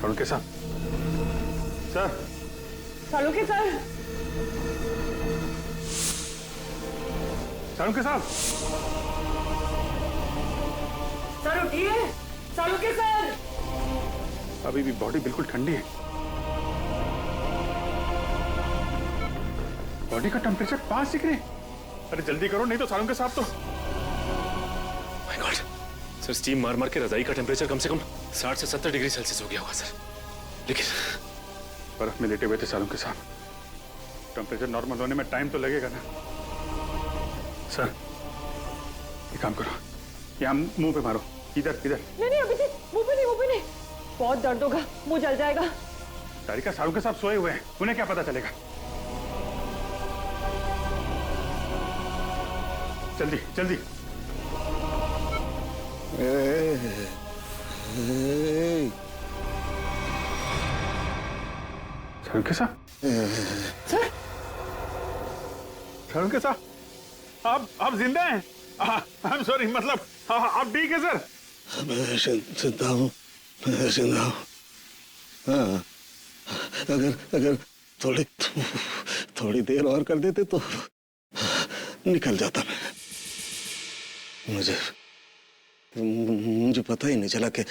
सालुंखे साहब, sir, Salunkhe sir, Salunkhe साहब, sir उठिए, सालुंखे सर। अभी भी बॉडी बिल्कुल ठंडी है। बॉडी का टेम्परेचर 5 डिग्री। अरे जल्दी करो, नहीं तो सालुंखे साहब तो। माय गॉड सर, स्टीम मार मार के रजाई का टेम्परेचर कम से कम 60 से 70 डिग्री सेल्सियस हो गया होगा सर। लेकिन बर्फ में लेटे हुए थे सालुंखे साहब, टेम्परेचर नॉर्मल होने में टाइम तो लगेगा ना। सर एक काम करो, यहाँ मुंह पे मारो, इधर इधर। नहीं अभी मुंह पे नहीं, बहुत दर्द होगा, मुंह जल जाएगा। तारिका, सालुंखे साहब सोए हुए हैं, उन्हें क्या पता चलेगा। जल्दी जल्दी। सालुंखे साहब, सर, सालुंखे साहब, आप जिंदा हैं? आई एम सॉरी, मतलब आप ठीक है सर? मैं जिंदा हूँ, मैं जिंदा हूँ। हाँ, अगर थोड़ी देर और कर देते तो निकल जाता मैं। मुझे पता ही नहीं चला कि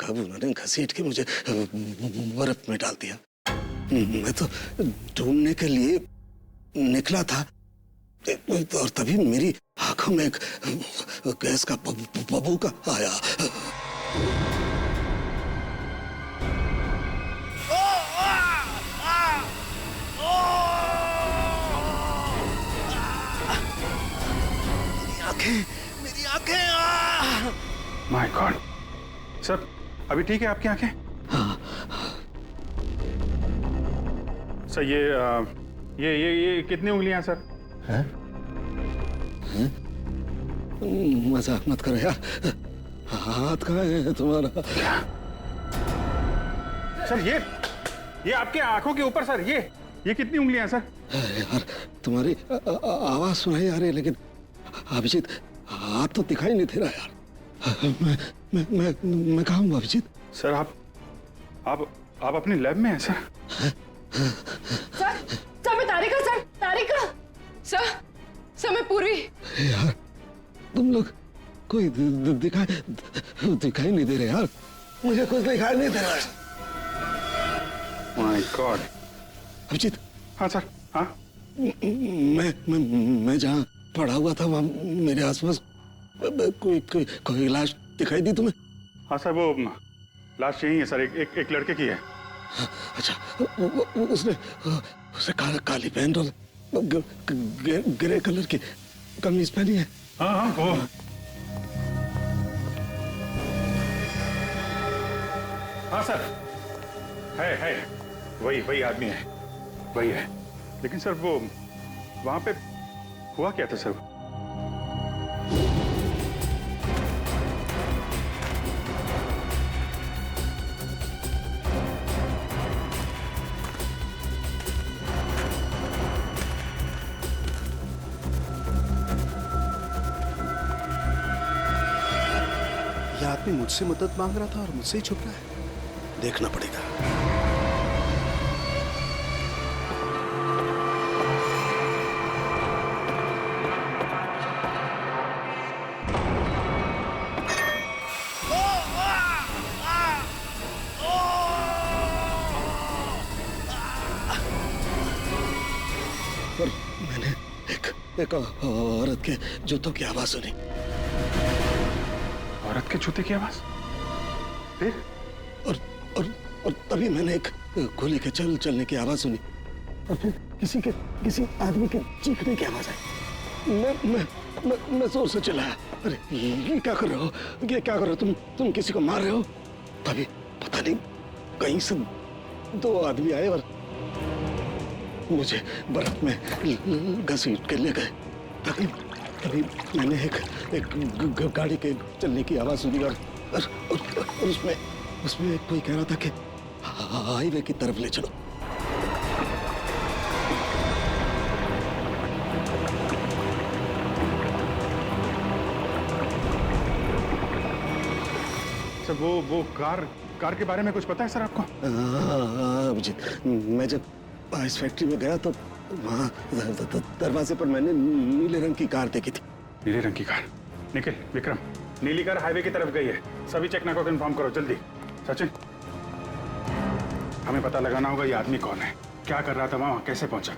कब उन्होंने घसीट के मुझे बर्फ में डाल दिया। मैं तो ढूंढने के लिए निकला था और तभी मेरी आंखों में एक गैस का बबूका आया। मेरी आंखें। माय गॉड सर, अभी ठीक है आपकी आंखें? सर ये कितनी उंगलियां सर? हैं? मजाक मत करो यार, हाथ कहाँ है तुम्हारा? सर ये आपके आंखों के ऊपर सर, ये कितनी उंगलियां सर? यार तुम्हारी आवाज सुनाई आ रही है, लेकिन अभिजीत हाथ तो दिखाई नहीं दे रहा यार। मैं कहाँ हूँ अभिजीत? सर आप अपनी लैब में हैं सर? सर मैं तारिका सर मैं पूरी। यार तुम लोग कोई दिखाई नहीं दे रहे यार, मुझे कुछ दिखाई नहीं दे रहा है। My God. अभिजीत। हाँ सर, हाँ। मैं जहाँ पड़ा हुआ था वहाँ मेरे आसपास कोई लाश दिखाई दी तुम्हें? हाँ सर, वो लाश यही है सर, एक लड़के की है। अच्छा, उसने काली पैंट और ग्रे कलर की कमीज पहनी है। हाँ वो। हाँ सर, है वही आदमी है, वही है। लेकिन सर वो वहां पे हुआ क्या था सर? यह आदमी मुझसे मदद मांग रहा था और मुझसे ही छुप रहा है, देखना पड़ेगा। और मैंने एक औरत के जूतों की आवाज सुनी। औरत के जूते की आवाज? फिर? और तभी मैंने एक गोली के चलने की आवाज सुनी और फिर किसी आदमी के चीखने की आवाज आई। मैं जोर से चिल्लाया, अरे ये क्या कर रहे हो, ये क्या कर रहे हो तुम किसी को मार रहे हो? तभी पता नहीं कहीं से दो आदमी आए और मुझे बर्फ में घसीट के ले गए। तभी मैंने एक गाड़ी के चलने की आवाज सुनी और उसमें कोई कह रहा था कि हाईवे की तरफ ले चलो। सर वो कार कार के बारे में कुछ पता है सर आपको? हाँ अभिजीत, मैं जब इस फैक्ट्री में गया तो वहाँ दरवाजे पर मैंने नीले रंग की कार देखी थी। नीले रंग की कार? निखिल, विक्रम, नीली कार हाईवे की तरफ गई है। सभी चेकना को इन्फॉर्म करो जल्दी। सचिन, हमें पता लगाना होगा ये आदमी कौन है, क्या कर रहा था वहाँ, कैसे पहुंचा।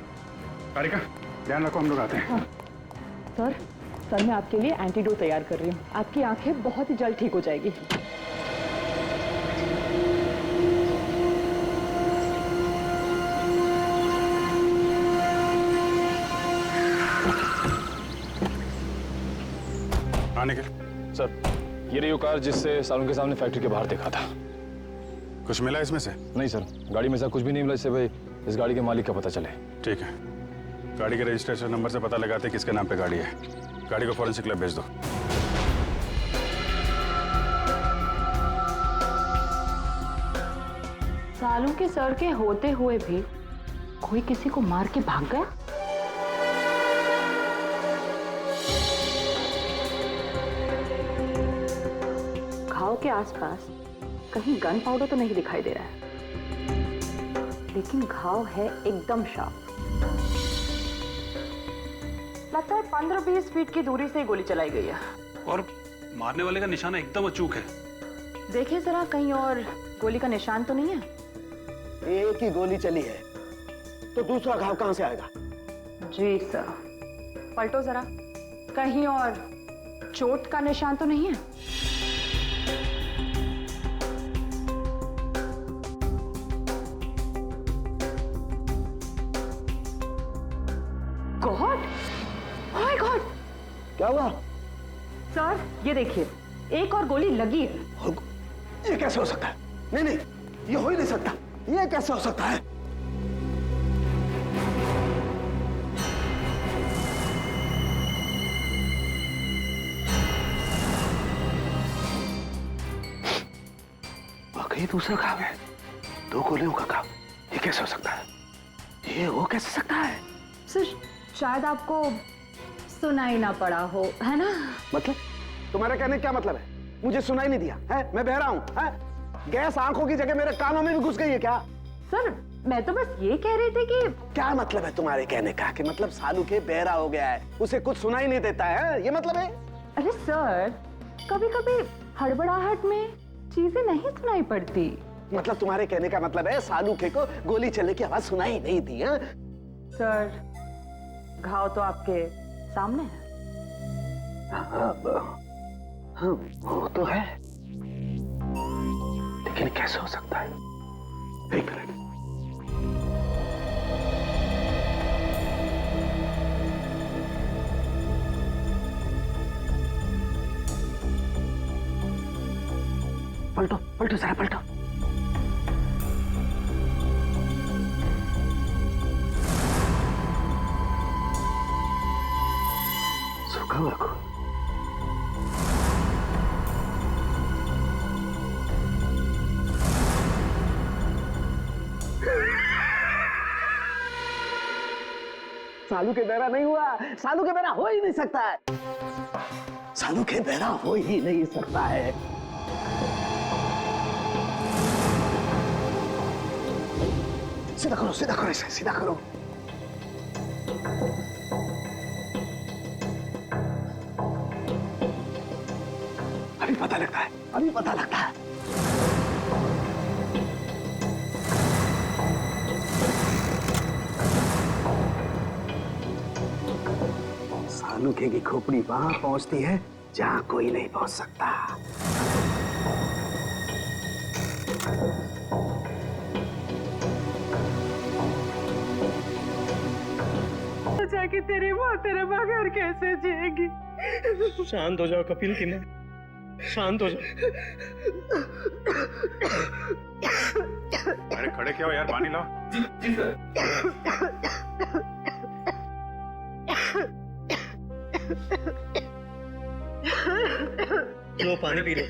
कारिका, ध्यान रखो, हम लोग आते हैं। हाँ। सर मैं आपके लिए एंटीडोट तैयार कर रही हूँ। आपकी आंखें बहुत ही जल्द ठीक हो जाएगी। आने के सर, ये रही वो कार जिससे सालों के सामने फैक्ट्री के बाहर देखा था। कुछ मिला इसमें से? नहीं सर, गाड़ी में से कुछ भी नहीं मिला, इससे भाई इस गाड़ी के मालिक का पता चले। ठीक है, गाड़ी के रजिस्ट्रेशन नंबर से पता लगाते किसके नाम पे गाड़ी है। गाड़ी को फॉरेंसिक लैब भेज दो। सालों के सर के होते हुए भी कोई किसी को मार के भाग गया। घाव के आसपास कहीं गन पाउडर तो नहीं दिखाई दे रहा है, लेकिन घाव है एकदम शार्प। लगता है 15-20 फीट की दूरी से गोली चलाई गई है। और मारने वाले का निशाना एकदम अचूक है। देखिए जरा, कहीं और गोली का निशान तो नहीं है? एक ही गोली चली है तो दूसरा घाव कहां से आएगा? जी सर। पलटो जरा, कहीं और चोट का निशान तो नहीं है? गॉड, ओह माय गॉड, क्या हुआ? सर ये देखिए, एक और गोली लगी है। ये कैसे हो सकता है? नहीं नहीं, ये हो ही नहीं सकता। ये कैसे हो सकता है? वाकई दूसरा घाव है, 2 गोलियों का घाव। ये कैसे हो सकता है? ये हो कैसे सकता है? सर शायद आपको सुनाई ना पड़ा हो, है ना? मतलब तुम्हारा कहने का क्या मतलब है? मुझे सुनाई नहीं दिया है? मैं बहरा हूं है? गैस आंखों की जगह मेरे कानों में भी घुस गई है क्या? सर मैं तो बस ये कह रही थी कि क्या मतलब है तुम्हारे कहने का? कि मतलब सालू के बहरा हो गया है, उसे कुछ सुनाई नहीं देता है, ये मतलब है? अरे सर, कभी कभी हड़बड़ाहट में चीजें नहीं सुनाई पड़ती। मतलब तुम्हारे कहने का मतलब है सालू के को गोली चलने की आवाज सुनाई नहीं दी है? सर घाव तो आपके सामने है। हाँ, वो तो है, लेकिन कैसे हो सकता है? एक मिनट। पलटो पलटो जरा पलटो। सूखा हुआ खून। सालू के बहरा नहीं हुआ। सालू के बहरा हो ही नहीं सकता है। सालू के बहरा हो ही नहीं सकता है। सीधा करो इसे, सीधा करो। अभी पता लगता है, अभी पता लगता है। सालू की खोपड़ी वहां पहुंचती है जहां कोई नहीं पहुंच सकता। जाके तेरी माँ तेरे बगैर कैसे जिएगी? शांत हो जाओ कपिल की माँ, शांत हो जाओ। अरे खड़े क्या हो यार, पानी लाओ। जी सर। लो पानी पी लो।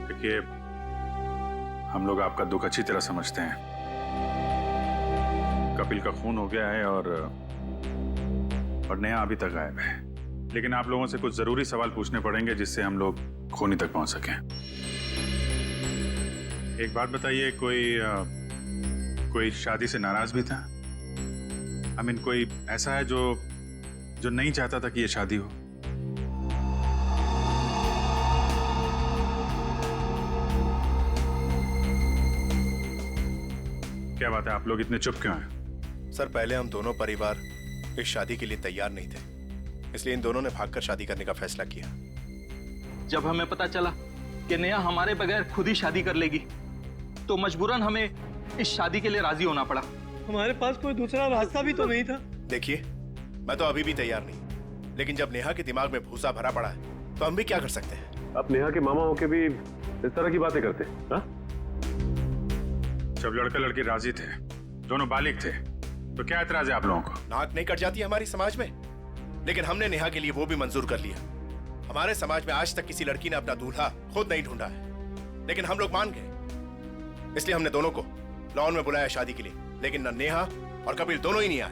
देखिए, हम लोग आपका दुख अच्छी तरह समझते हैं। कपिल का खून हो गया है और नेहा अभी तक गायब है। लेकिन आप लोगों से कुछ जरूरी सवाल पूछने पड़ेंगे जिससे हम लोग खूनी तक पहुंच सकें। एक बात बताइए, कोई शादी से नाराज भी था? आई मीन कोई ऐसा है जो नहीं चाहता था कि ये शादी हो? क्या बात है, आप लोग इतने चुप क्यों हैं? सर, पहले हम दोनों परिवार इस शादी के लिए तैयार नहीं थे, इसलिए इन दोनों ने भागकर शादी करने का फैसला किया। जब हमें पता चला कि नेहा हमारे बगैर खुद ही शादी कर लेगी, तो मजबूरन हमें इस शादी के लिए राजी होना पड़ा। हमारे पास कोई दूसरा रास्ता भी तो नहीं था। देखिए, मैं तो अभी भी तैयार नहीं, लेकिन जब नेहा के दिमाग में भूसा भरा पड़ा है तो हम भी क्या कर सकते हैं। आप नेहा के मामा होके भी इस तरह की बातें करते हैं? हाँ? जब लड़का लड़की राजी थे, दोनों बालिग थे, तो क्या एतराज है आप लोगों को? नाक नहीं कट जाती हमारी समाज में, लेकिन हमने नेहा के लिए वो भी मंजूर कर लिया। हमारे समाज में आज तक किसी लड़की ने अपना दूल्हा खुद नहीं ढूंढा है, लेकिन हम लोग मान गए, इसलिए हमने दोनों को लॉन में बुलाया शादी के लिए। लेकिन न नेहा और कपिल दोनों ही नहीं आए।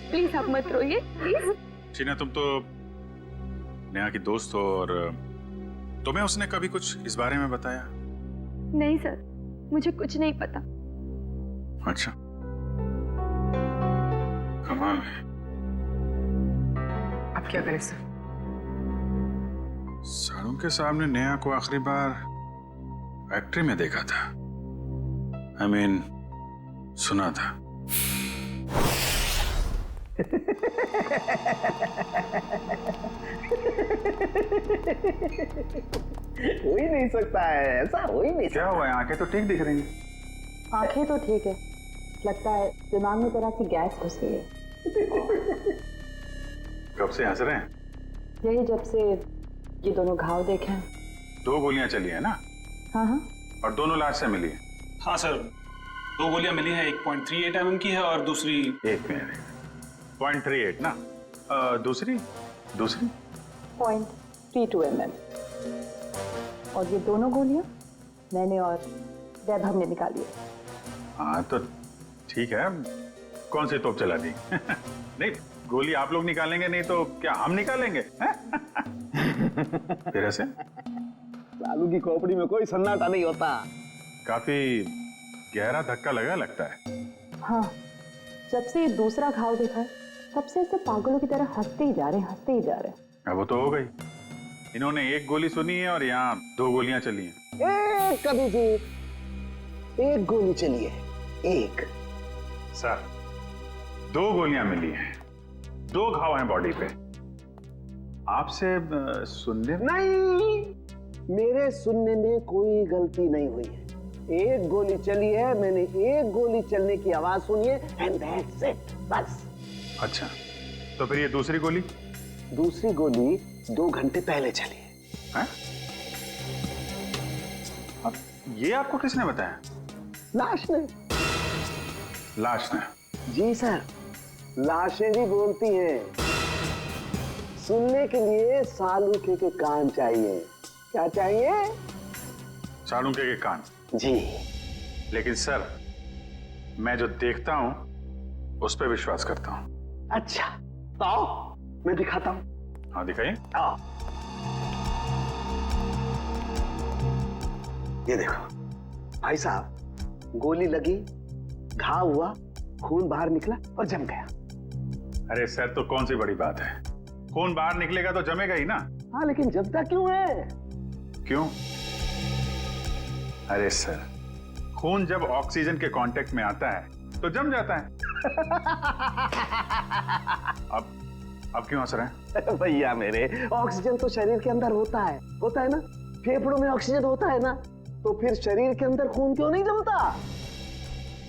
प्लीज आप मत रोइए, प्लीज। शीना, तुम तो नेहा की दोस्त हो, और तुम्हें उसने कभी कुछ इस बारे में बताया? नहीं सर, मुझे कुछ नहीं पता। अच्छा, कमाल है। अब क्या करें सर? सालुंके के सामने नेहा को आखिरी बार फैक्ट्री में देखा था। आई मीन सुना था। हो ही नहीं सकता है, ऐसा हो ही नहीं। क्या हुआ है? आंखें तो ठीक दिख रही हैं। आंखें तो ठीक है, लगता है दिमाग में जरा सी गैस घुस गई है। कब से हंस रहे हैं? यही जब से ये दोनों घाव देखे हैं। 2 गोलियां चली है ना? हाँ हाँ। और दोनों लाश से मिली है? हाँ सर, 2 गोलियां मिली हैं, 1.38 mm की है और दूसरी 1 मिनट, 0.38 ना? दूसरी 0.32 mm। और ये दोनों गोलियां मैंने और वैभव ने निकाली है। हाँ तो ठीक है, कौन सी तोप चला दी? नहीं, गोली आप लोग निकालेंगे नहीं तो क्या हम निकालेंगे? फिर ऐसे लालू की खोपड़ी में कोई सन्नाटा नहीं होता। काफी गहरा धक्का लगा लगता है। हाँ, जब से ये दूसरा घाव देखा है तब से ऐसे पागलों की तरह हंसते ही जा रहे हैं। अब वो तो हो गई, इन्होंने 1 गोली सुनी है और यहाँ 2 गोलियां चली हैं। कभी जी 1 गोली चली है, 1। सर, 2 गोलियां मिली हैं, 2 घाव हैं बॉडी पे। आपसे सुनने नहीं, मेरे सुनने में कोई गलती नहीं हुई है। 1 गोली चली है, मैंने 1 गोली चलने की आवाज सुनी है, एंड दैट्स इट, बस। अच्छा, तो फिर ये दूसरी गोली? दूसरी गोली 2 घंटे पहले चली है। अब ये आपको किसने बताया? लाश ने। लाश ने? जी सर, लाशें भी बोलती हैं। सुनने के लिए सालुके के कान चाहिए। क्या चाहिए? सालुके के कान? जी। लेकिन सर, मैं जो देखता हूं उस पर विश्वास करता हूं। अच्छा, तो आओ मैं दिखाता हूं। हाँ दिखाइए। आओ, ये देखो भाई साहब, गोली लगी, घाव हुआ, खून बाहर निकला और जम गया। अरे सर, तो कौन सी बड़ी बात है, खून बाहर निकलेगा तो जमेगा ही ना। हाँ, लेकिन जमता क्यों है? क्यों? अरे सर, खून जब ऑक्सीजन के कांटेक्ट में आता है तो जम जाता है। अब क्यों हंस रहे हैं? भैया मेरे, ऑक्सीजन तो शरीर के अंदर होता है ना? फेफड़ों में ऑक्सीजन होता है ना, तो फिर शरीर के अंदर खून क्यों नहीं जमता?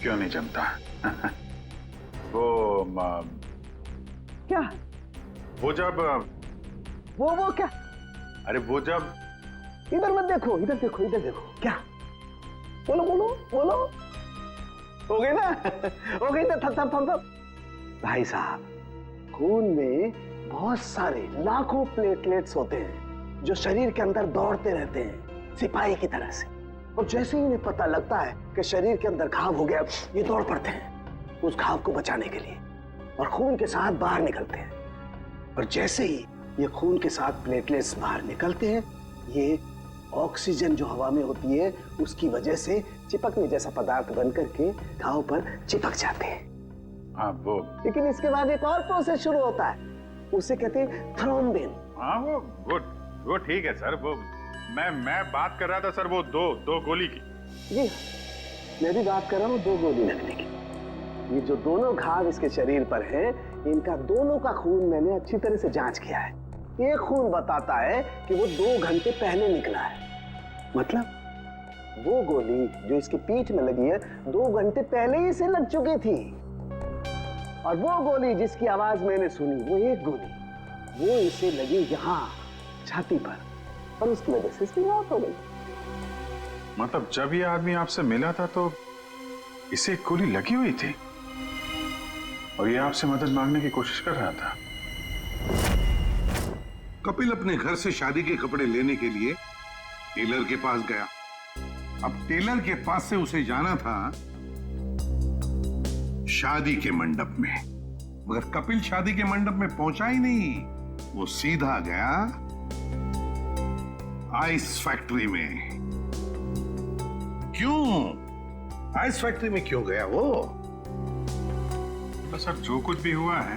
क्यों नहीं जमता? वो क्या? वो जब वो क्या? अरे वो जब, इधर मत देखो, इधर देखो, इधर देखो। क्या? बोलो बोलो बोलो। हो गई ना? हो गई ना? थप। भाई साहब, खून में बहुत सारे लाखों प्लेटलेट्स होते हैं जो शरीर के अंदर दौड़ते रहते हैं सिपाही की तरह से, और जैसे ही इन्हें पता लगता है कि शरीर के अंदर घाव हो गया, ये दौड़ पड़ते हैं उस घाव को बचाने के लिए और खून के साथ बाहर निकलते हैं। और जैसे ही ये खून के साथ प्लेटलेट्स बाहर निकलते हैं, ये ऑक्सीजन जो हवा में होती है उसकी वजह से चिपकने जैसा पदार्थ बन करके घाव पर चिपक जाते हैं। हाँ वो, लेकिन इसके बाद एक और प्रोसेस शुरू होता है, उसे कहते हैं थ्रोम्बिन। हाँ वो ठीक है सर। वो मैं बात कर रहा था सर वो दो गोली की। जी मैं भी बात कर रहा हूँ 2 गोली लगने की। ये जो दोनों घाव इसके शरीर पर हैं, इनका दोनों का खून मैंने अच्छी तरह से जांच किया है। एक खून बताता है कि वो 2 घंटे पहले निकला है। मतलब वो गोली जो इसकी पीठ में लगी है 2 घंटे पहले ही इसे लग चुकी थी। और वो गोली जिसकी आवाज मैंने सुनी, वो एक गोली वो इसे लगी यहाँ छाती पर, और उसकी वजह से इसकी मौत हो गई। मतलब जब ये आदमी आपसे मिला था तो इसे एक गोली लगी हुई थी और ये आपसे मदद मांगने की कोशिश कर रहा था। कपिल अपने घर से शादी के कपड़े लेने के लिए टेलर के पास गया। अब टेलर के पास से उसे जाना था शादी के मंडप में, मगर कपिल शादी के मंडप में पहुंचा ही नहीं। वो सीधा गया आइस फैक्ट्री में। क्यों आइस फैक्ट्री में क्यों गया वो? तो सर जो कुछ भी हुआ है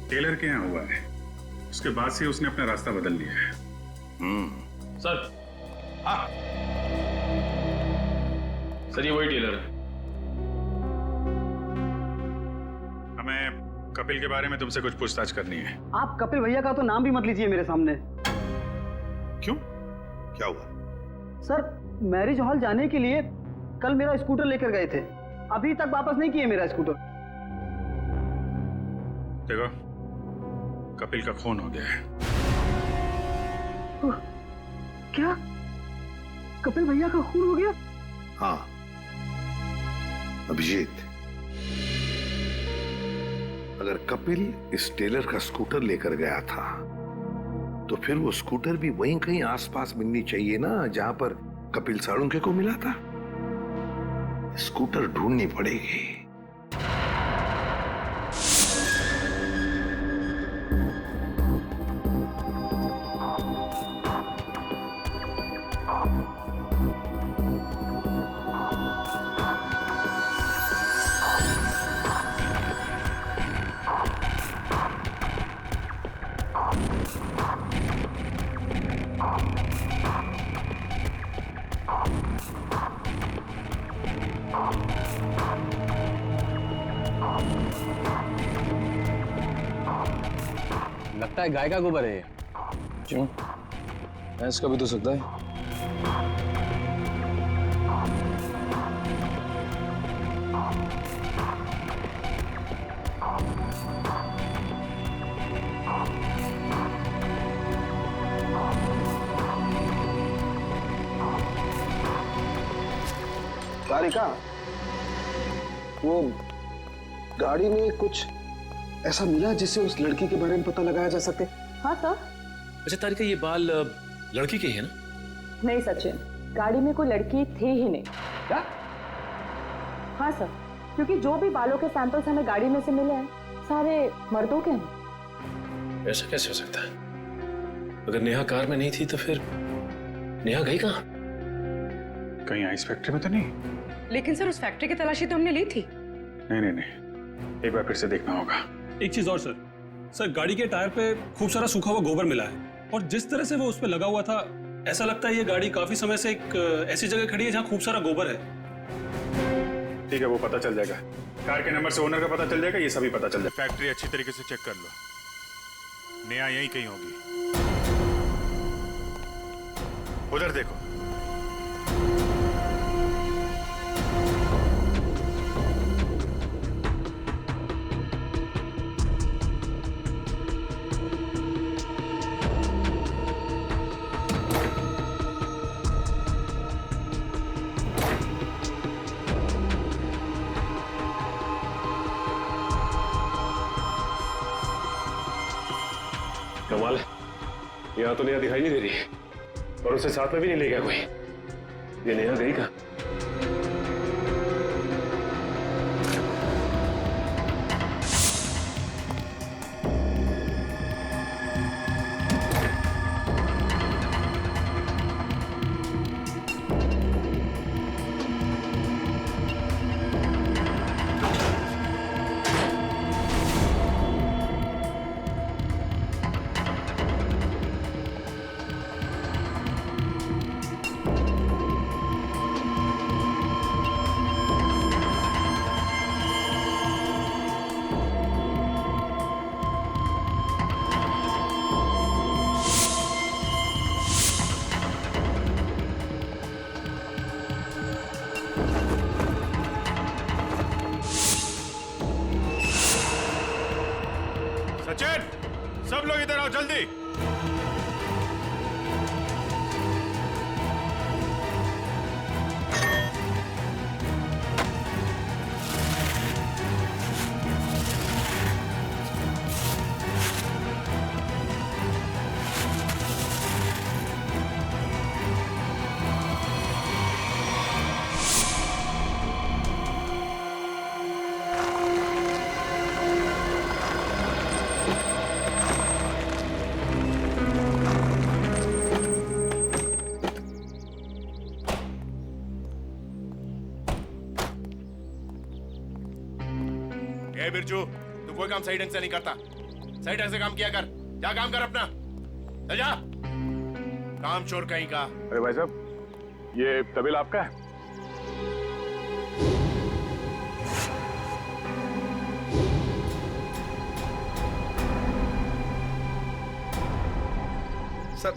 टेलर के यहाँ हुआ है, उसके बाद से उसने अपना रास्ता बदल लिया है। सर। हाँ सर ये वही टेलर है। हमें कपिल के बारे में तुमसे कुछ पूछताछ करनी है। आप कपिल भैया का तो नाम भी मत लीजिए मेरे सामने। क्यों, क्या हुआ? सर मैरिज हॉल जाने के लिए कल मेरा स्कूटर लेकर गए थे, अभी तक वापस नहीं किए मेरा स्कूटर। देखो कपिल का खून हो गया है। क्या कपिल भैया का खून हो गया? हाँ अभिजीत, अगर कपिल इस टेलर का स्कूटर लेकर गया था तो फिर वो स्कूटर भी वहीं कहीं आसपास मिलनी चाहिए ना जहां पर कपिल साळुंखे को मिला था। स्कूटर ढूंढनी पड़ेगी। लगता है गाय का गोबर है ये। क्यों? भैंस का भी तो सकता है। तारिका, वो गाड़ी में कुछ ऐसा मिला जिससे उस लड़की के बारे में पता लगाया जा सके? हाँ सर। अच्छा तारिका, ये बाल लड़की के हैं ना? नहीं सचिन, गाड़ी में कोई लड़की थी ही नहीं। क्या? हाँ सर, क्योंकि जो भी बालों के सैंपल्स हमें गाड़ी में से मिले हैं सारे मर्दों के हैं। ऐसा कैसे हो सकता है? अगर नेहा कार में नहीं थी तो फिर नेहा गई कहाँ? कहीं आइस फैक्ट्री में तो नहीं? लेकिन सर उस फैक्ट्री की तलाशी तो हमने ली थी। नहीं, एक बार फिर से देखना होगा। एक चीज और सर, गाड़ी के टायर पे खूब सारा सूखा हुआ गोबर मिला है और जिस तरह से वो उस पे लगा हुआ था, ऐसा लगता है ये गाड़ी काफी समय से एक ऐसी जगह खड़ी है जहाँ खूब सारा गोबर है। ठीक है, वो पता चल जाएगा। कार के नंबर से ओनर का पता चल जाएगा, ये सभी पता चल जाएगा। फैक्ट्री अच्छी तरीके से चेक कर लो, नेहा यहीं कहीं होगी। उधर देखो। कमाल है, यहाँ तो नेहा दिखाई नहीं दे रही है और उसे साथ में भी नहीं ले गया कोई। ये नेहा गई कहाँ? जाओ जल्दी। ए बिरजू, तू कोई काम सही ढंग से नहीं करता। सही ढंग से काम किया कर। जा काम कर अपना। चल जा। काम चोर कहीं का। अरे भाई साहब, ये तबेल आपका है? सर,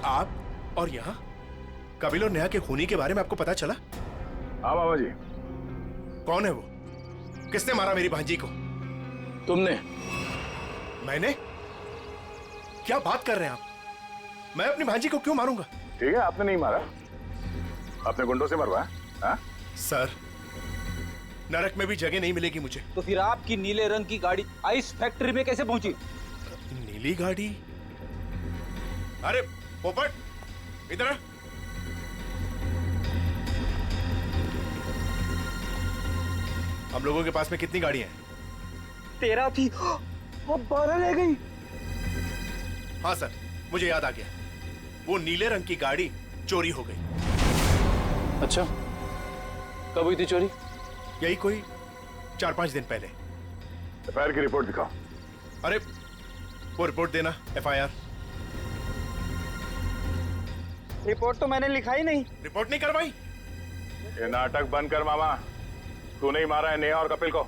आप और यहाँ कपिल और नेहा के खूनी के बारे में आपको पता चला? हाँ बाबा जी। कौन है वो? किसने मारा मेरी भांजी को? तुमने। मैंने? क्या बात कर रहे हैं आप? मैं अपनी भांजी को क्यों मारूंगा? ठीक है, आपने नहीं मारा, आपने गुंडों से मरवाया। हाँ? सर, नरक में भी जगह नहीं मिलेगी मुझे। तो फिर आपकी नीले रंग की गाड़ी आइस फैक्ट्री में कैसे पहुंची? नीली गाड़ी? अरे पोपट, इधर आ। हम लोगों के पास में कितनी गाड़ियां हैं? 13 थी, वो 12 ले गई। हाँ सर, मुझे याद आ गया। वो नीले रंग की गाड़ी चोरी हो गई। अच्छा, कब हुई थी चोरी? यही कोई 4-5 दिन पहले। एफआईआर की रिपोर्ट दिखाओ। अरे वो रिपोर्ट देना, एफआईआर। रिपोर्ट तो मैंने लिखा ही नहीं। रिपोर्ट नहीं करवाई? ये नाटक बंद कर मामा। तू नहीं मारा है नेहा और कपिल को?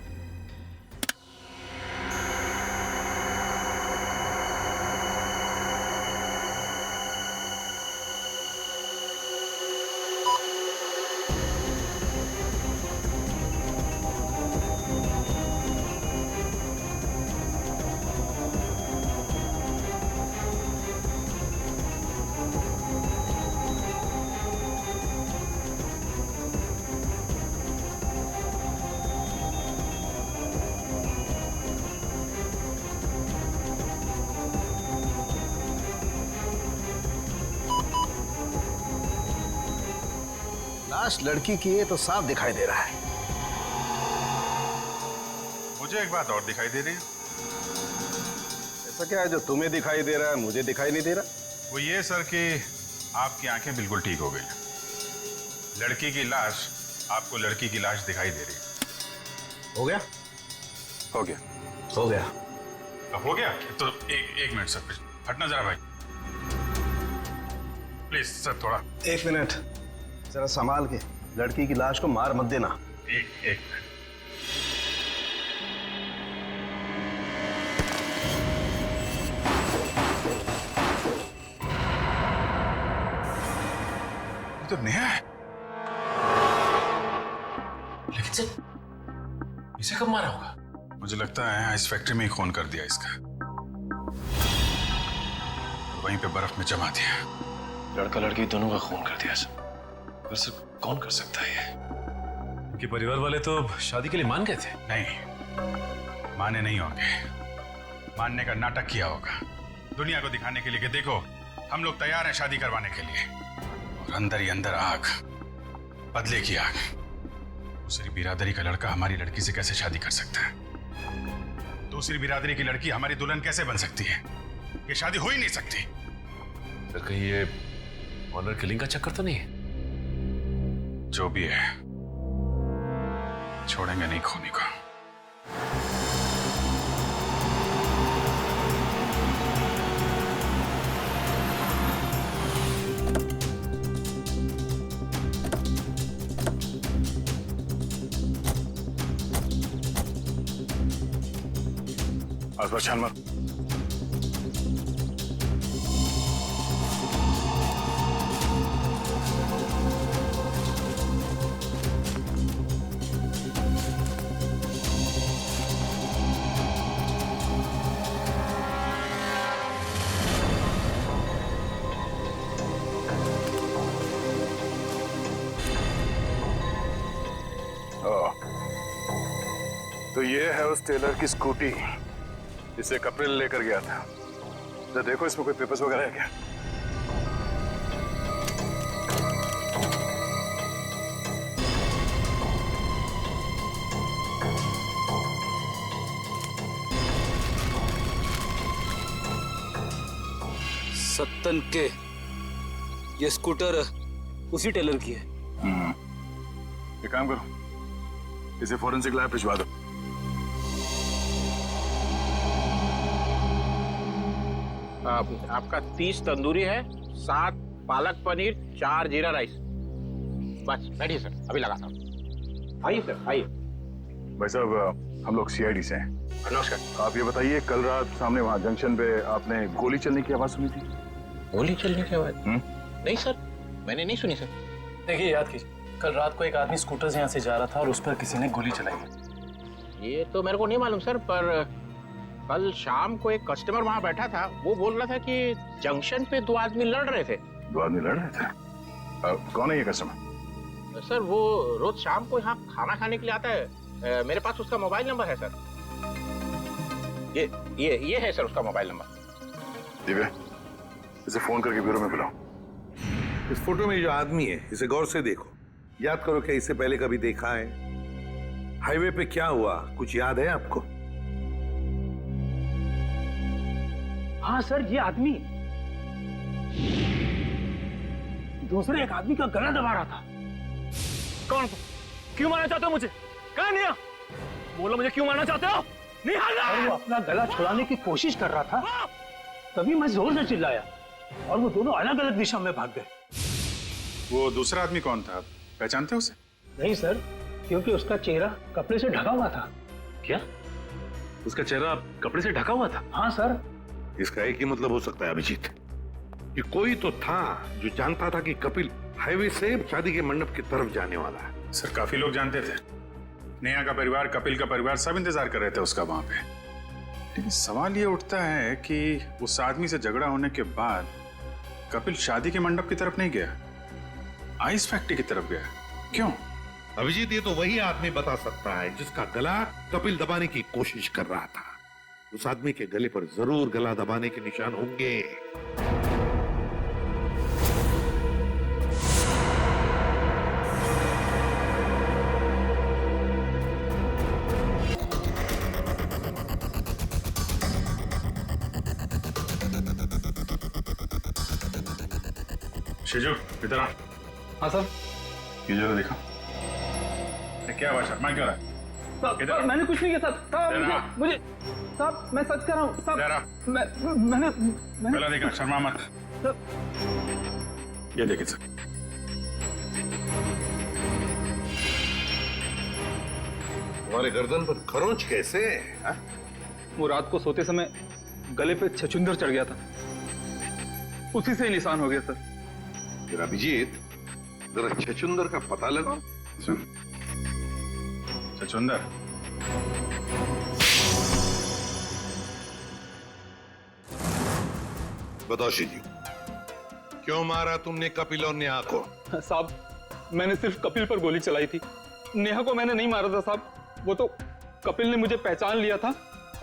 लाश लड़की की है तो साफ दिखाई दे रहा है। मुझे एक बात और दिखाई दे रही है। ऐसा क्या है जो तुम्हें दिखाई दे रहा है मुझे दिखाई नहीं दे रहा? वो ये सर कि आपकी आंखें बिल्कुल ठीक हो गई। लड़की की लाश आपको लड़की की लाश दिखाई दे रही है। हो गया? हो गया। हो गया। अब हो गया तो एक मिनट सर, हटना जरा भाई, प्लीज सर, थोड़ा 1 मिनट जरा संभाल के। लड़की की लाश को मार मत देना। एक मिनट। ये तो नेहा है। लेकिन सर, इसे कब मारा होगा? मुझे लगता है इस फैक्ट्री में ही खून कर दिया इसका, वहीं पे बर्फ में जमा दिया। लड़का लड़की दोनों का खून कर दिया सर। पर सर, कौन कर सकता है ये? इनके परिवार वाले तो शादी के लिए मान गए थे। नहीं, माने नहीं होंगे। मानने का नाटक किया होगा दुनिया को दिखाने के लिए कि देखो हम लोग तैयार हैं शादी करवाने के लिए। और अंदर ही अंदर आग, बदले की आग। दूसरी बिरादरी का लड़का हमारी लड़की से कैसे शादी कर सकता है? दूसरी बिरादरी की लड़की हमारी दुल्हन कैसे बन सकती है? ये शादी हो ही नहीं सकती। सर, कहीं ये ऑनर किलिंग का चक्कर तो नहीं है? जो भी है, छोड़ेंगे नहीं खूनी को। आसपास छान मार। तो ये है उस टेलर की स्कूटी, इसे कपिल लेकर गया था। तो देखो इसमें कोई पेपर्स वगैरह है क्या? सत्तन के ये स्कूटर उसी टेलर की है। एक काम करो, इसे फोरेंसिक लैब भिजवा दो। आपका 30 तंदूरी है, 7 पालक पनीर, 4 जीरा राइस। बस बैठिए सर, अभी लगाता हूँ। आइए सर, आइए। भाई साहब, हम लोग सीआईडी से हैं। नमस्कार। आप ये बताइए, कल रात सामने वहाँ जंक्शन पे आपने गोली चलने की आवाज सुनी थी? गोली चलने की आवाज? नहीं सर, मैंने नहीं सुनी सर। देखिए, याद कीजिए, कल रात को एक आदमी स्कूटर से यहाँ से जा रहा था और उस पर किसी ने गोली चलाई। ये तो मेरे को नहीं मालूम सर, पर कल शाम को एक कस्टमर वहाँ बैठा था, वो बोल रहा था कि जंक्शन पे 2 आदमी लड़ रहे थे। 2 आदमी लड़ रहे थे? कौन है ये कस्टमर? सर वो रोज शाम को यहाँ खाना खाने के लिए आता है। मेरे पास उसका मोबाइल नंबर है सर। ये है सर उसका मोबाइल नंबर। दिव्या, इसे फोन करके ब्यूरो में बुलाओ। इस फोटो में जो आदमी है, इसे गौर से देखो। याद करो, क्या इससे पहले कभी देखा है? हाईवे पे क्या हुआ, कुछ याद है आपको? हाँ सर, ये आदमी दूसरे एक आदमी का गला दबा रहा था। कौन? क्यों मारना चाहते हो मुझे? कहाँ निया? बोलो, मुझे क्यों मारना चाहते हो? निहाल! वो अपना गला छुड़ाने की कोशिश कर रहा था, तभी मैं जोर से चिल्लाया और वो दोनों अलग अलग दिशा में भाग गए। वो दूसरा आदमी कौन था, पहचानते उसे? नहीं सर, क्योंकि उसका चेहरा कपड़े से ढका हुआ था। क्या? उसका चेहरा कपड़े से ढका हुआ था? हाँ सर। इसका एक ही मतलब हो सकता है अभिजीत, कि कोई तो था जो जानता था कि कपिल हाईवे से शादी के मंडप की तरफ जाने वाला है। सर, काफी लोग जानते थे। नेहा का परिवार, कपिल का परिवार, सब इंतजार कर रहे थे उसका वहां पे। लेकिन सवाल ये उठता है कि उस आदमी से झगड़ा होने के बाद कपिल शादी के मंडप की तरफ नहीं गया, आइस फैक्ट्री की तरफ गया। क्यों? अभिजीत, ये तो वही आदमी बता सकता है जिसका गला कपिल दबाने की कोशिश कर रहा था। उस आदमी के गले पर जरूर गला दबाने के निशान होंगे। शिजू, इधर आ। हाँ सर। ये जरा देखा, क्या हुआ? शर्मा क्यों रहा है? साहब, मैंने कुछ नहीं किया साहब। मुझे साहब, मैं सच कह रहा हूँ साहब। मैंने पहला देखा, शर्मा मत। ये देखिए सर, तुम्हारे गर्दन पर खरोंच कैसे? वो रात को सोते समय गले पे छछुंदर चढ़ गया था, उसी से निशान हो गया सर। फिर अभिजीत, जरा छछुंदर का पता लगाओ। छछुंदर? बताओ शिजू, क्यों मारा तुमने कपिल और नेहा को? साहब, मैंने सिर्फ कपिल पर गोली चलाई थी, नेहा को मैंने नहीं मारा था साहब। वो तो कपिल ने मुझे पहचान लिया था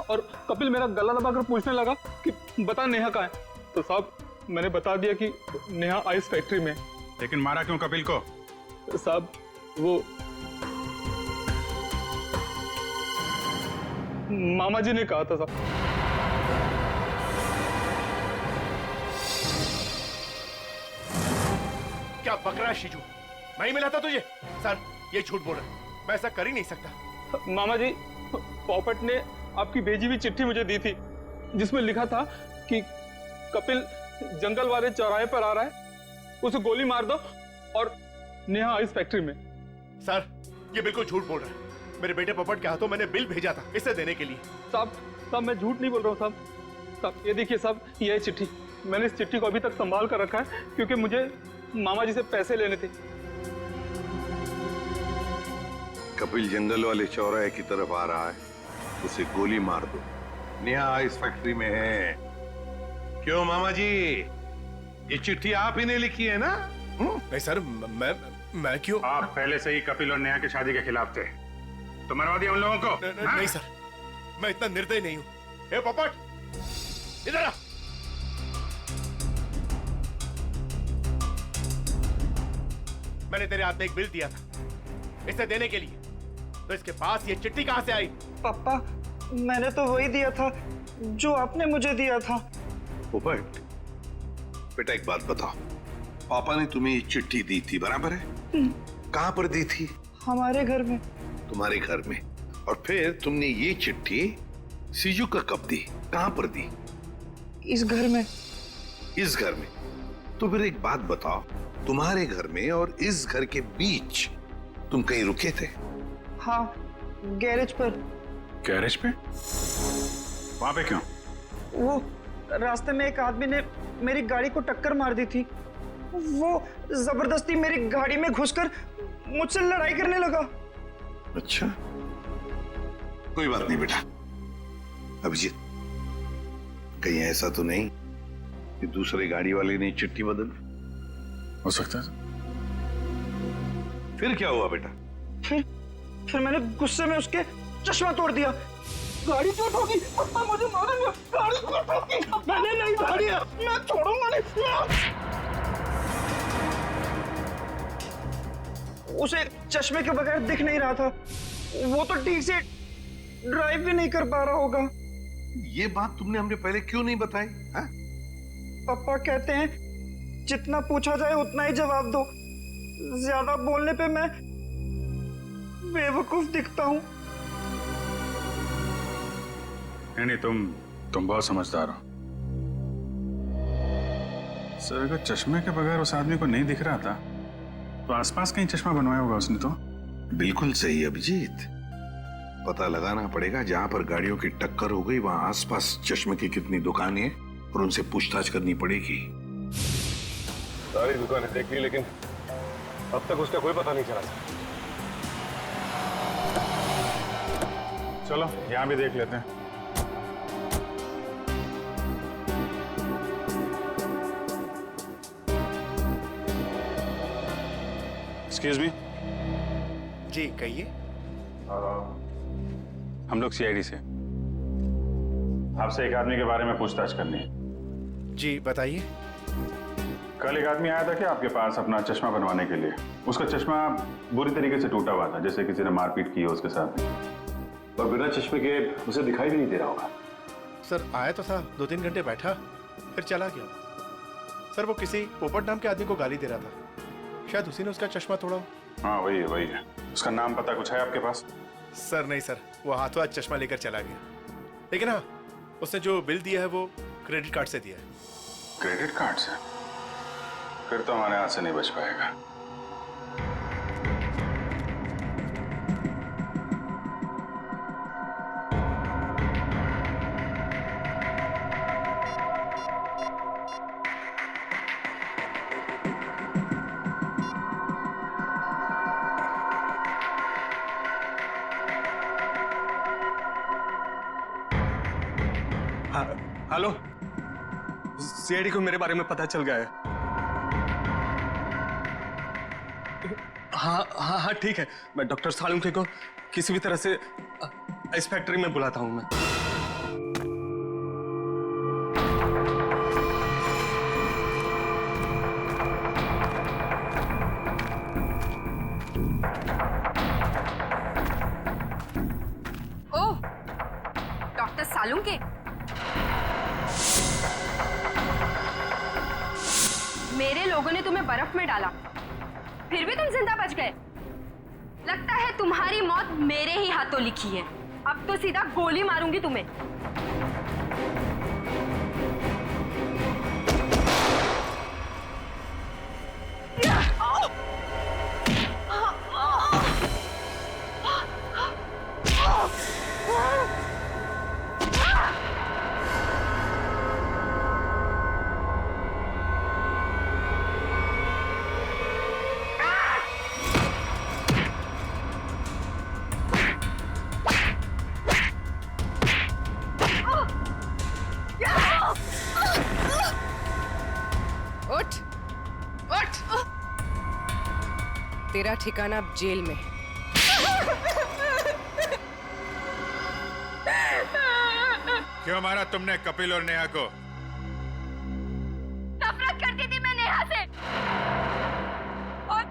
और कपिल मेरा गला दबाकर पूछने लगा कि बता नेहा कहाँ है। तो साहब, मैंने बता दिया कि नेहा आइस फैक्ट्री में। लेकिन मारा क्यों कपिल को? साहब, वो मामा जी ने कहा था साहब। क्या बकरा शिजू? मैं ही मिला था तुझे? सर, ये झूठ बोल रहा है, मैं ऐसा कर ही नहीं सकता। मामा जी, पॉपट ने आपकी भेजी हुई चिट्ठी मुझे दी थी, जिसमें लिखा था कि कपिल जंगल वाले चौराहे पर आ रहा है, उसे गोली मार दो और नेहा आइस फैक्ट्री में। सर, ये बिल्कुल झूठ बोल रहा है। मेरे बेटे पॉपट के हाथों मैंने बिल भेजा था इसे देने के लिए। साहब, मैं झूठ नहीं बोल रहा हूँ साहब। साहब, ये देखिए साहब, ये चिट्ठी। मैंने इस चिट्ठी को अभी तक संभाल कर रखा है, क्योंकि मुझे मामा जी से पैसे लेने थे। कपिल जंगल वाले चौराहे की तरफ आ रहा है, उसे गोली मार दो। नेहा आइस फैक्ट्री में है। क्यों मामा जी, ये चिट्ठी आप ही ने लिखी है ना? नहीं सर, मैं क्यों? आप पहले से ही कपिल और नेहा की शादी के खिलाफ थे, तो मरवा दिया उन लोगों को। नहीं सर, मैं इतना निर्दयी नहीं हूं। ए पोपट, इधर आ। मैंने तेरे हाथ में एक बिल दिया था इसे देने के लिए, तो इसके पास ये चिट्ठी कहां से आई? पापा, मैंने तो वही दिया था जो आपने मुझे दिया था। पोपट, बेटा एक बात बताओ, पापा ने तुम्हें ये चिट्ठी दी थी, बराबर है? कहां पर दी थी? हमारे घर में। तुम्हारे घर में? और फिर तुमने ये चिट्ठी सीजू का कब दी, कहां पर दी? इस घर में। इस घर में? तो फिर एक बात बताओ, तुम्हारे घर में और इस घर के बीच तुम कहीं रुके थे? हाँ, गैरेज पर। गैरेज पे? वहां पे क्यों? वो रास्ते में एक आदमी ने मेरी गाड़ी को टक्कर मार दी थी। वो जबरदस्ती मेरी गाड़ी में घुसकर मुझसे लड़ाई करने लगा। अच्छा, कोई बात नहीं बेटा। अभिजीत, कहीं ऐसा तो नहीं कि दूसरे गाड़ी वाले ने चिट्ठी बदल? हो सकता है। फिर क्या हुआ बेटा? फिर मैंने गुस्से में उसके चश्मा तोड़ दिया। गाड़ी क्यों ठोकी? पापा मुझे मारेंगे। गाड़ी क्यों ठोकी? मैंने नहीं गाड़ी है, मैं छोड़ूंगा नहीं। उसे चश्मे के बगैर दिख नहीं रहा था, वो तो ठीक से ड्राइव भी नहीं कर पा रहा होगा। ये बात तुमने हमने पहले क्यों नहीं बताई? हा? पापा कहते हैं जितना पूछा जाए उतना ही जवाब दो, ज्यादा बोलने पे मैं बेवकूफ दिखता हूँ। नहीं, तुम बहुत समझदार हो सर। अगर चश्मे के बगैर उस आदमी को नहीं दिख रहा था तो आसपास कहीं चश्मा बनवाया होगा उसने। तो बिल्कुल सही अभिजीत, पता लगाना पड़ेगा जहां पर गाड़ियों की टक्कर हो गई वहां आसपास चश्मे की कितनी दुकानें हैं और उनसे पूछताछ करनी पड़ेगी। सारी दुकानें देख ली लेकिन अब तक उसका कोई पता नहीं चला। चलो यहां भी देख लेते हैं। Excuse me. जी कहिए। हम लोग सीआईडी से, आपसे एक आदमी के बारे में पूछताछ करनी है। जी बताइए। कल एक आदमी आया था कि आपके पास अपना चश्मा बनवाने के लिए। उसका चश्मा बुरी तरीके से टूटा हुआ था, जैसे किसी ने मारपीट की हो उसके साथ। और बिना चश्मे के उसे दिखाई भी नहीं दे रहा होगा। सर आया तो था, 2-3 घंटे बैठा फिर चला गया। सर वो किसी पोपट नाम के आदमी को गाली दे रहा था, शायद उसी ने उसका चश्मा तोड़ा। हाँ वही है। उसका नाम पता कुछ है आपके पास? सर नहीं सर, वो हाथों हाथ चश्मा लेकर चला गया। लेकिन हाँ, उसने जो बिल दिया है वो क्रेडिट कार्ड से दिया है। क्रेडिट कार्ड से? फिर तो हमारे हाथ से नहीं बच पाएगा। हेलो, सीआईडी को मेरे बारे में पता चल गया है। हाँ ठीक है, मैं डॉक्टर सालुंके को किसी भी तरह से इस फैक्ट्री में बुलाता हूं मैं। ओह, डॉक्टर सालुंके, मेरे लोगों ने तुम्हें बर्फ में डाला, फिर भी तुम जिंदा बच गए। लगता है तुम्हारी मौत मेरे ही हाथों लिखी है। अब तो सीधा गोली मारूंगी तुम्हें। ठिकाना अब जेल में है। क्यों मारा तुमने कपिल और नेहा को? नफरत करती थी मैं नेहा से और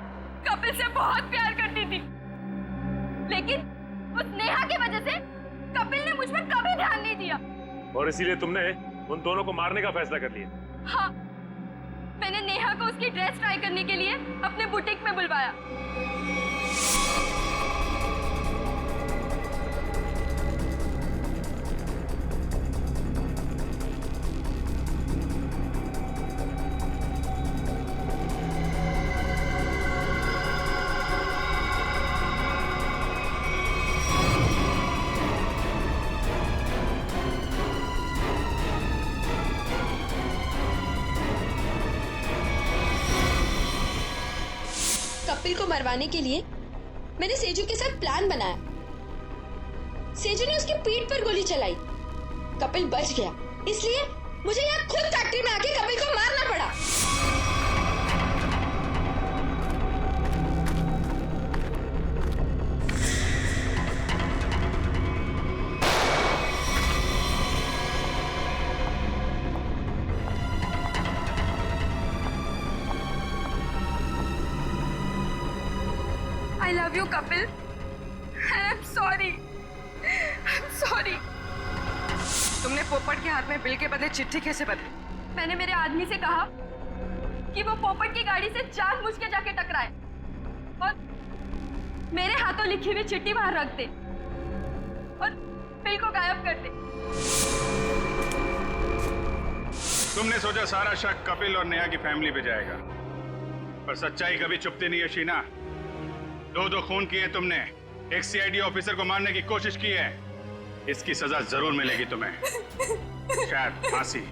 कपिल से बहुत प्यार करती थी, लेकिन उस नेहा की वजह से कपिल ने मुझ पर कभी ध्यान नहीं दिया और इसीलिए तुमने उन दोनों को मारने का फैसला कर लिया। हाँ, मैंने नेहा को उसकी ड्रेस ट्राई करने के लिए अपने बुटीक में बुलवाया। कपिल को मरवाने के लिए मैंने सेजू के साथ प्लान बनाया। सेजू ने उसकी पीठ पर गोली चलाई, कपिल बच गया, इसलिए मुझे यहाँ खुद फैक्ट्री में आके कपिल को मारना पड़ा। I love you, Kapil. And I'm sorry. I'm sorry. तुमने पोपट के हाथ में बिल के बदले चिट्ठी कैसे बदली? मैंने मेरे आदमी से कहा कि वो पोपट की गाड़ी से जानबूझ के जाके टकराए और मेरे हाथों लिखी हुई चिट्ठी बाहर रख दे और बिल को गायब कर दे। तुमने सोचा सारा शक कपिल और नेहा की फैमिली पे जाएगा, पर सच्चाई कभी चुपती नहीं है शीना। दो खून किए तुमने, एक सीआईडी ऑफिसर को मारने की कोशिश की है, इसकी सजा जरूर मिलेगी तुम्हें, शायद फांसी।